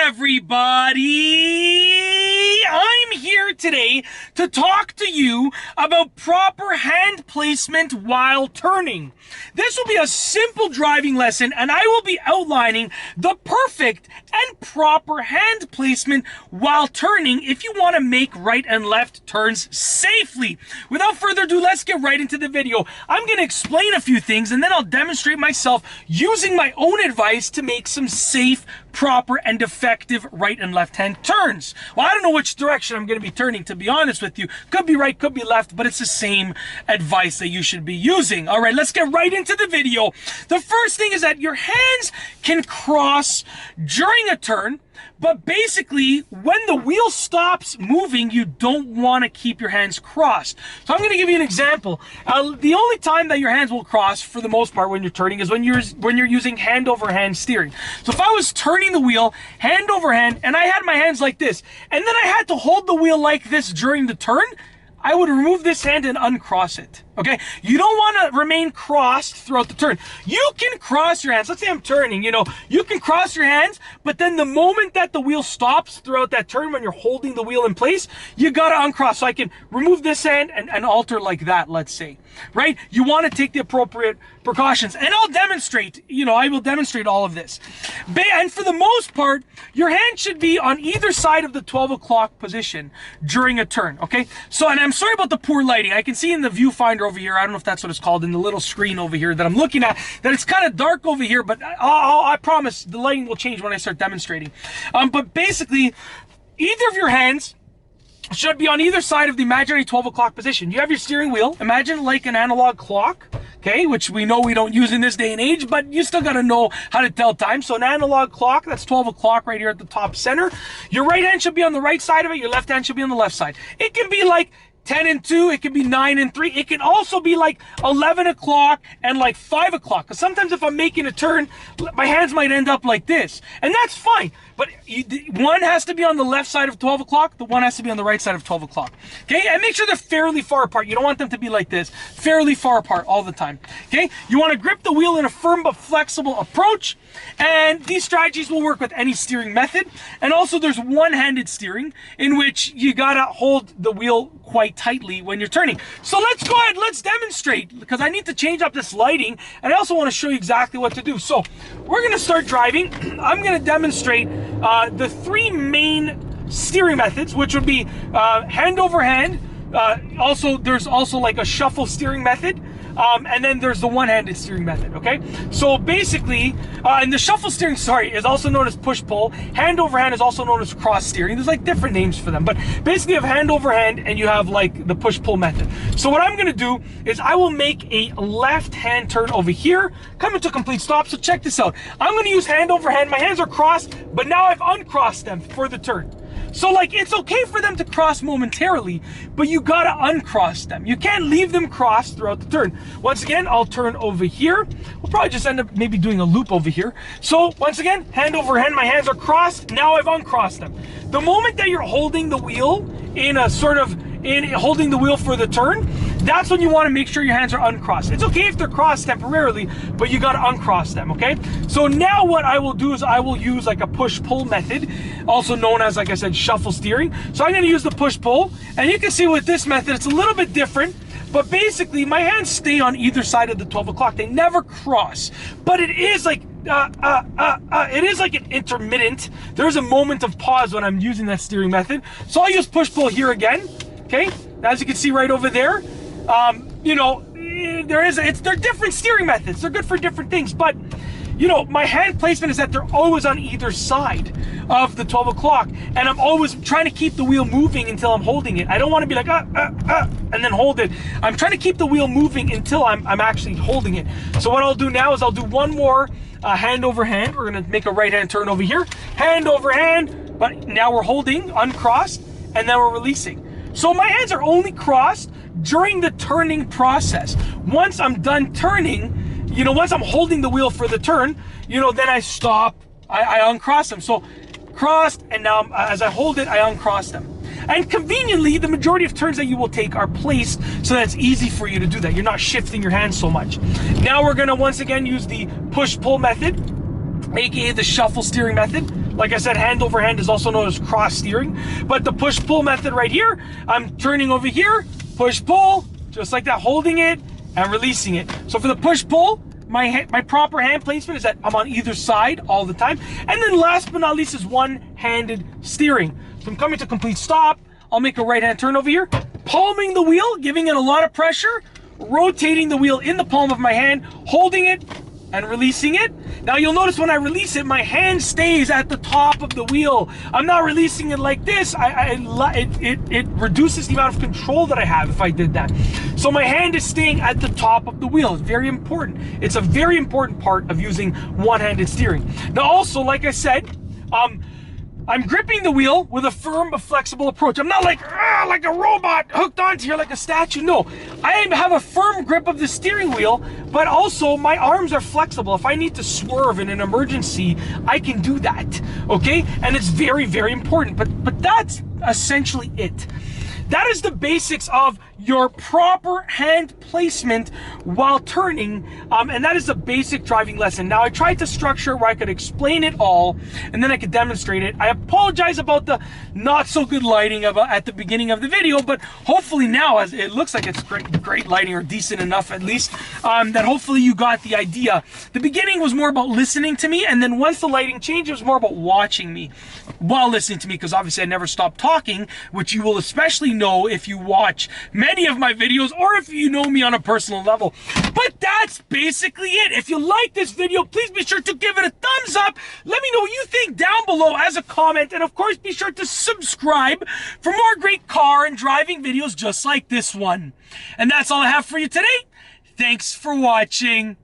everybody! I'm here today to talk to you about proper hand placement while turning. This will be a simple driving lesson, and I will be outlining the perfect and proper hand placement while turning if you want to make right and left turns safely. Without further ado, let's get right into the video. I'm going to explain a few things, and then I'll demonstrate myself using my own advice to make some safe, proper, and effective right and left hand turns. Well, I don't know which direction I'm going to be turning, to be honest with you. Could be right, could be left, but it's the same advice that you should be using. All right, let's get right into the video. The first thing is that your hands can cross during a turn, but basically, when the wheel stops moving, you don't want to keep your hands crossed. So I'm going to give you an example. The only time that your hands will cross, for the most part, when you're turning, is when you're using hand-over-hand steering. So if I was turning the wheel hand over hand, and I had my hands like this, and then I had to hold the wheel like this during the turn, I would remove this hand and uncross it. Okay, you don't want to remain crossed throughout the turn. You can cross your hands. Let's say I'm turning, you can cross your hands, but then the moment that the wheel stops throughout that turn, when you're holding the wheel in place, you got to uncross. So I can remove this hand and alter like that, let's say, right? You want to take the appropriate precautions, and I'll demonstrate, I will demonstrate all of this. And for the most part, your hand should be on either side of the 12 o'clock position during a turn, okay? So, and I'm sorry about the poor lighting. I can see in the viewfinder over here, I don't know if that's what it's called, in the little screen over here that I'm looking at, that it's kind of dark over here, but I promise the lighting will change when I start demonstrating. But basically, either of your hands should be on either side of the imaginary 12 o'clock position. You have your steering wheel, imagine like an analog clock, okay, which we know we don't use in this day and age, but you still got to know how to tell time. So an analog clock, that's 12 o'clock right here at the top center. Your right hand should be on the right side of it, your left hand should be on the left side. It can be like 10 and 2, it can be 9 and 3, it can also be like 11 o'clock and like 5 o'clock. Because sometimes if I'm making a turn, my hands might end up like this. And that's fine. But one has to be on the left side of 12 o'clock, the one has to be on the right side of 12 o'clock. Okay, and make sure they're fairly far apart. You don't want them to be like this, fairly far apart all the time. Okay, you want to grip the wheel in a firm but flexible approach. And these strategies will work with any steering method. And also there's one-handed steering, in which you gotta hold the wheel quite tightly when you're turning. So let's go ahead, let's demonstrate, because I need to change up this lighting, and I also want to show you exactly what to do. So we're gonna start driving. I'm gonna demonstrate the three main steering methods, which would be hand over hand. There's also like a shuffle steering method. And then there's the one-handed steering method, okay? So basically, and the shuffle steering, is also known as push-pull. Hand over hand is also known as cross steering. There's like different names for them, but basically you have hand over hand and you have like the push-pull method. So what I'm gonna do is I will make a left-hand turn over here, coming to a complete stop. So check this out. I'm gonna use hand over hand. My hands are crossed, but now I've uncrossed them for the turn. So like, it's okay for them to cross momentarily, but you gotta uncross them. You can't leave them crossed throughout the turn. Once again, I'll turn over here. We'll probably just end up maybe doing a loop over here. So once again, hand over hand, my hands are crossed. Now I've uncrossed them. The moment that you're holding the wheel in a holding the wheel for the turn, that's when you want to make sure your hands are uncrossed. It's okay if they're crossed temporarily, but you got to uncross them, okay? So now what I will do is I will use like a push-pull method, also known as, like I said, shuffle steering. So I'm going to use the push-pull, and you can see with this method, it's a little bit different, but basically my hands stay on either side of the 12 o'clock. They never cross, but it is like it is like an intermittent. There's a moment of pause when I'm using that steering method. So I'll use push-pull here again. Okay, as you can see right over there, they're different steering methods. They're good for different things, but my hand placement is that they're always on either side of the 12 o'clock, and I'm always trying to keep the wheel moving until I'm holding it. I don't want to be like, and then hold it. I'm trying to keep the wheel moving until I'm actually holding it. So what I'll do now is I'll do one more hand over hand. We're gonna make a right hand turn over here, hand over hand, but now we're holding uncrossed, and then we're releasing. So my hands are only crossed during the turning process. Once I'm done turning, once I'm holding the wheel for the turn, then I stop, I uncross them. So crossed, and now as I hold it, I uncross them. And conveniently, the majority of turns that you will take are placed so that it's easy for you to do that. You're not shifting your hands so much. Now we're gonna once again use the push-pull method. aka the shuffle steering method. Like I said, hand over hand is also known as cross steering. But the push-pull method right here, I'm turning over here, push-pull, just like that, holding it and releasing it. So for the push-pull, my proper hand placement is that I'm on either side all the time. And then last but not least is one-handed steering. So I'm coming to complete stop. I'll make a right-hand turn over here, palming the wheel, giving it a lot of pressure, rotating the wheel in the palm of my hand, holding it and releasing it. Now you'll notice when I release it, my hand stays at the top of the wheel. I'm not releasing it like this. It reduces the amount of control that I have if I did that. So my hand is staying at the top of the wheel. It's very important. It's a very important part of using one-handed steering. Now also, like I said, I'm gripping the wheel with a firm but flexible approach. I'm not like a robot hooked onto here like a statue. No, I have a firm grip of the steering wheel, but also my arms are flexible. If I need to swerve in an emergency, I can do that, okay? And it's very, very important, but that's essentially it. That is the basics of your proper hand placement while turning, and that is the basic driving lesson. Now, I tried to structure it where I could explain it all, and then I could demonstrate it. I apologize about the not so good lighting at the beginning of the video, but hopefully now, as it looks like it's great lighting, or decent enough at least, that hopefully you got the idea. The beginning was more about listening to me, and then once the lighting changed, it was more about watching me while listening to me, because obviously I never stopped talking, which you will especially know if you watch many of my videos or if you know me on a personal level. But that's basically it. If you like this video, please be sure to give it a thumbs up. Let me know what you think down below as a comment, and of course be sure to subscribe for more great car and driving videos just like this one. And that's all I have for you today. Thanks for watching.